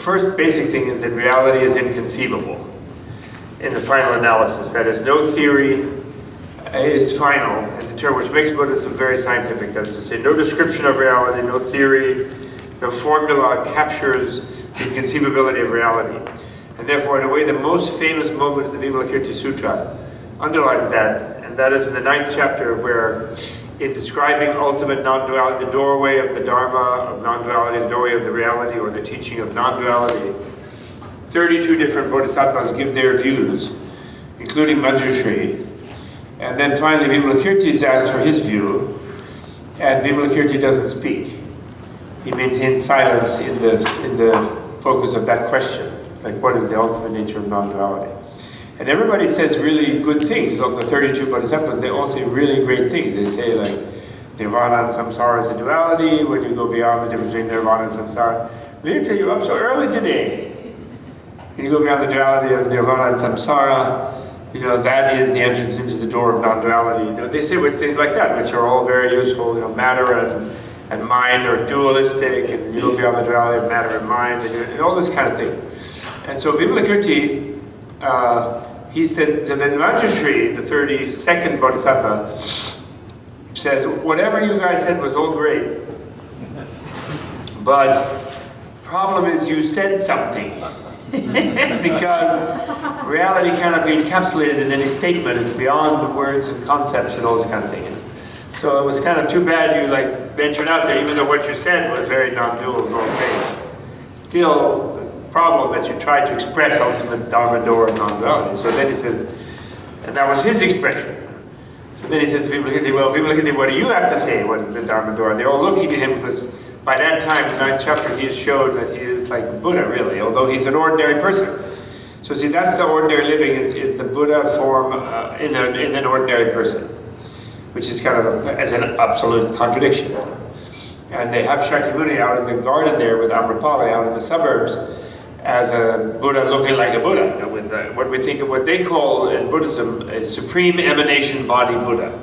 first basic thing is that reality is inconceivable in the final analysis. That is, no theory is final, and the term which makes Buddhism very scientific. That is to say, no description of reality, no theory, no formula captures the inconceivability of reality. And therefore, in a way, the most famous moment in the Vimalakirti Sutra underlines that, and that is in the 9th chapter, where in describing ultimate non-duality, the doorway of the Dharma of non-duality, the doorway of the reality, or the teaching of non-duality, 32 different bodhisattvas give their views, including Manjushri. And then finally, Vimalakirti is asked for his view, and Vimalakirti doesn't speak. He maintains silence in the focus of that question, like what is the ultimate nature of non-duality. And everybody says really good things. Look, the 32 bodhisattvas, they all say really great things. They say like, nirvana and samsara is a duality, when you go beyond the difference between nirvana and samsara. We're tell you up so early today. When you go beyond the duality of nirvana and samsara, you know, that is the entrance into the door of non-duality. You know, they say with things like that, which are all very useful. You know, matter and mind are dualistic, and you go beyond the duality of matter and mind, and all this kind of thing. And so Vimalakirti, he said, so then Manjushri, the 32nd bodhisattva, says, whatever you guys said was all great, but problem is you said something. Because reality cannot be encapsulated in any statement. It's beyond the words and concepts and all this kind of thing. So it was kind of too bad you like ventured out there, even though what you said was very non-dual and okay. Still, problem that you tried to express ultimate Dharma door of non-duality. So then he says, and that was his expression. So then he says to Vimalakirti, well, Vimalakirti, what do you have to say? What is the Dharma door? And they're all looking at him because by that time, the 9th chapter, he has showed that he is like Buddha, really, although he's an ordinary person. So see, that's the ordinary living, is the Buddha form in an ordinary person, which is kind of as an absolute contradiction. And they have Shakyamuni out in the garden there with Amrapali out in the suburbs as a Buddha looking like a Buddha, you know, with what we think of what they call in Buddhism a supreme emanation body Buddha.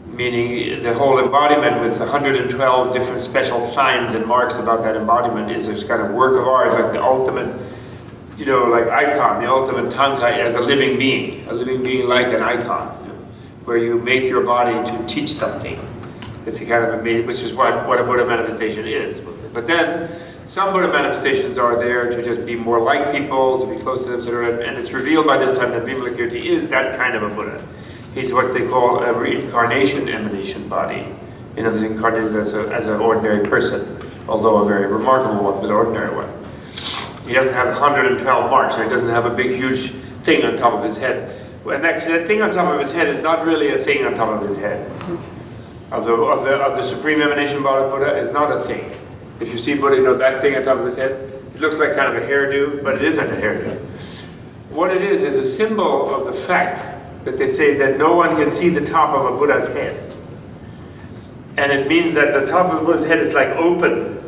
Meaning the whole embodiment with 112 different special signs and marks about that embodiment is this kind of work of art, like the ultimate, you know, like icon, the ultimate tankai as a living being like an icon, you know, where you make your body to teach something. It's a kind of amazing, which is what a Buddha manifestation is. But then some Buddha manifestations are there to just be more like people, to be close to them, etc. And it's revealed by this time that Vimalakirti is that kind of a Buddha. He's what they call a reincarnation emanation body. You know, he's incarnated as an ordinary person, although a very remarkable one, but an ordinary one. He doesn't have 112 marks, so he doesn't have a big, huge thing on top of his head. And actually, that thing on top of his head is not really a thing on top of his head. Of the supreme emanation body Buddha is not a thing. If you see Buddha, you know, that thing on top of his head, it looks like kind of a hairdo, but it isn't a hairdo. What it is a symbol of the fact that they say that no one can see the top of a Buddha's head. And it means that the top of the Buddha's head is like open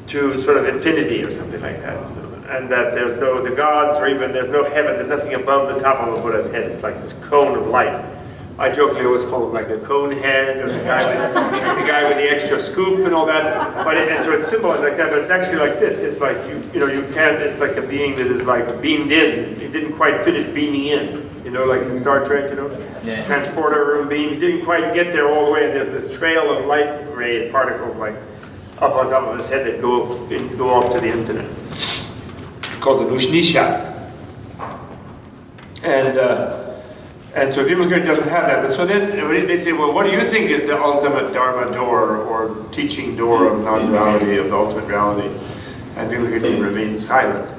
to sort of infinity or something like that. And that there's no, the gods, or even there's no heaven, there's nothing above the top of a Buddha's head. It's like this cone of light. I jokingly always call him like a conehead, or the guy with the extra scoop and all that. But and so it's symbolized like that, but it's actually like this. It's like, you know, you can't, it's like a being that is like beamed in. It didn't quite finish beaming in. You know, like in Star Trek, you know, yeah. Transporter room beam. He didn't quite get there all the way, and there's this trail of light ray particles like up on top of his head that go off to the infinite. It's called the Nushnisha. And so Vimalakirti doesn't have that. But so then they say, well, what do you think is the ultimate Dharma door or teaching door of non-duality, of the ultimate reality? And Vimalakirti remains silent.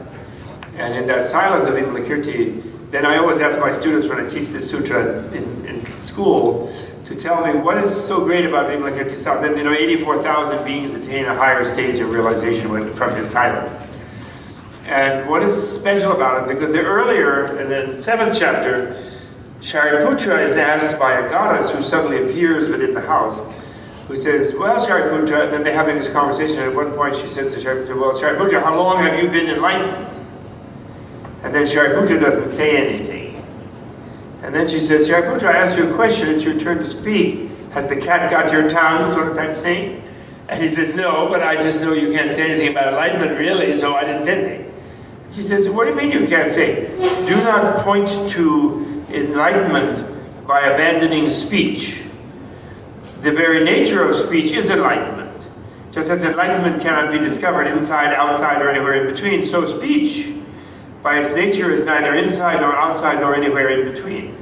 And in that silence of Vimalakirti, then I always ask my students when I teach this sutra in school to tell me what is so great about Vimalakirti's silence. Then, you know, 84,000 beings attain a higher stage of realization from his silence. And what is special about it? Because the earlier, in the 7th chapter, Shariputra is asked by a goddess who suddenly appears within the house, who says, well, Shariputra, and then they're having this conversation, and at one point she says to Shariputra, well, Shariputra, how long have you been enlightened? And then Shariputra doesn't say anything. And then she says, Shariputra, I asked you a question, it's your turn to speak. Has the cat got your tongue, sort of type thing? And he says, no, but I just know you can't say anything about enlightenment really, so I didn't say anything. She says, what do you mean you can't say? Do not point to enlightenment by abandoning speech. The very nature of speech is enlightenment. Just as enlightenment cannot be discovered inside, outside, or anywhere in between, so speech, by its nature, is neither inside nor outside nor anywhere in between.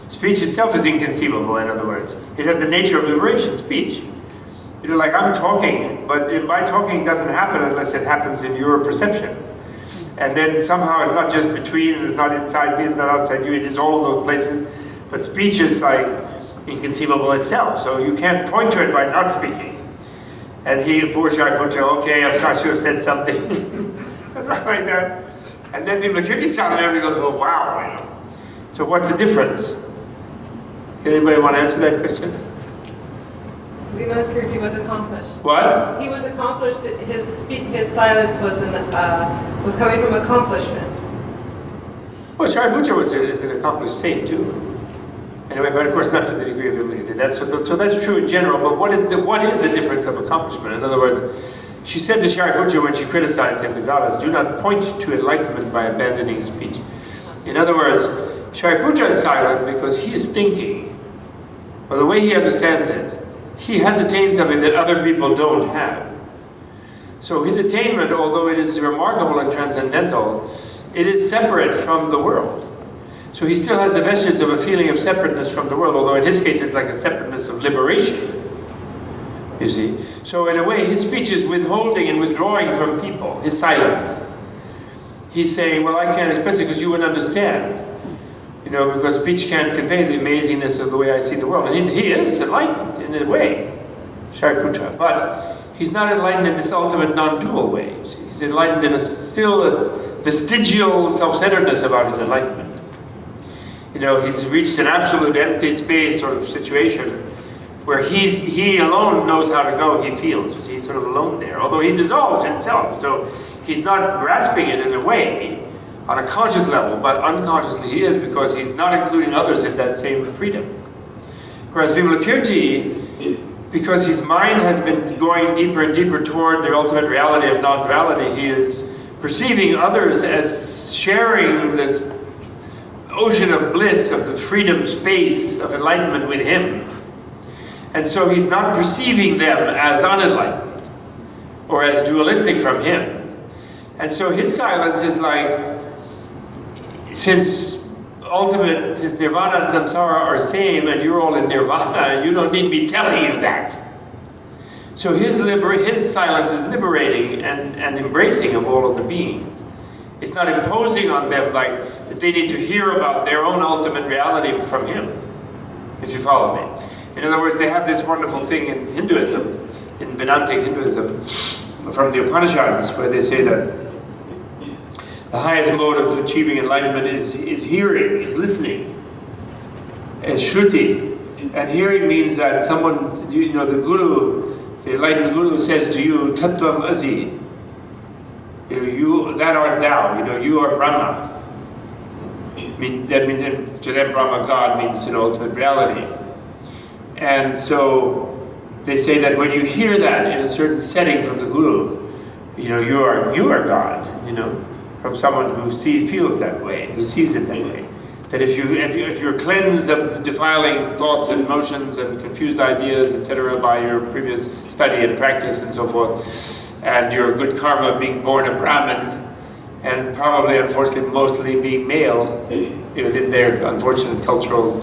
Speech itself is inconceivable, in other words. It has the nature of liberation, speech. You know, like I'm talking, but my talking doesn't happen unless it happens in your perception. And then somehow it's not just between, it's not inside me, it's not outside you, it is all those places. But speech is like inconceivable itself, so you can't point to it by not speaking. And he, poor Shariputra, okay, I'm sorry, I should have said something. Something like that. And then Vimalakirti saw that and goes, oh wow, you know. So what's the difference? Anybody want to answer that question? Vimalakirti was accomplished. What? He was accomplished. His silence was coming from accomplishment. Well, Shariputra is an accomplished saint too. Anyway, but of course not to the degree of Vimalakirti. So that's true in general. But what is the difference of accomplishment? In other words, she said to Shariputra when she criticized him, the goddess, do not point to enlightenment by abandoning speech. In other words, Shariputra is silent because he is thinking, or the way he understands it. He has attained something that other people don't have. So his attainment, although it is remarkable and transcendental, it is separate from the world. So he still has the vestige of a feeling of separateness from the world, although in his case it's like a separateness of liberation. You see? So in a way, his speech is withholding and withdrawing from people, his silence. He's saying, well, I can't express it because you wouldn't understand. You know, because speech can't convey the amazingness of the way I see the world. And he is enlightened in a way, Shariputra. But he's not enlightened in this ultimate non-dual way. He's enlightened in still a vestigial self-centeredness about his enlightenment. You know, he's reached an absolute empty space sort of situation where he alone knows how to go, he feels. He's sort of alone there, although he dissolves himself. So he's not grasping it in a way on a conscious level, but unconsciously he is, because he's not including others in that same freedom. Whereas Vimalakirti, because his mind has been going deeper and deeper toward the ultimate reality of non-duality, he is perceiving others as sharing this ocean of bliss, of the freedom space of enlightenment with him. And so he's not perceiving them as unenlightened or as dualistic from him. And so his silence is like, since his nirvana and samsara are same and you're all in nirvana, you don't need me telling you that. So his silence is liberating and embracing of all of the beings. It's not imposing on them like that they need to hear about their own ultimate reality from him, if you follow me. In other words, they have this wonderful thing in Hinduism, in Vedantic Hinduism, from the Upanishads, where they say that the highest mode of achieving enlightenment is hearing, is listening, is shruti. And hearing means that someone, you know, the guru, the enlightened guru says to you, tattvam asi. You know, you, that art thou, you know, you are Brahma. That means, to them, Brahma, God, means an ultimate reality. And so they say that when you hear that in a certain setting from the guru, you know, you are God, you know, from someone who feels that way, who sees it that way. That if you're cleansed of defiling thoughts and emotions and confused ideas, etc., by your previous study and practice and so forth, and your good karma being born a Brahmin, and probably, unfortunately, mostly being male, within their unfortunate cultural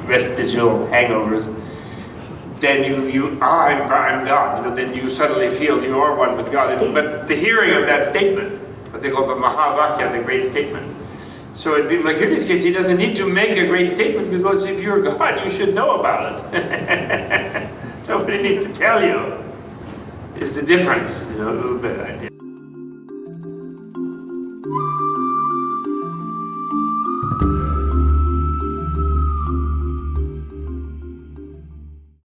vestigial hangovers, then I'm God. You know, then you suddenly feel you are one with God. But the hearing of that statement, what they call the Mahavakya, the great statement. So in Vimalakirti's case, he doesn't need to make a great statement, because if you're God, you should know about it. Nobody needs to tell you. Is the difference, you know, a little bit, I did.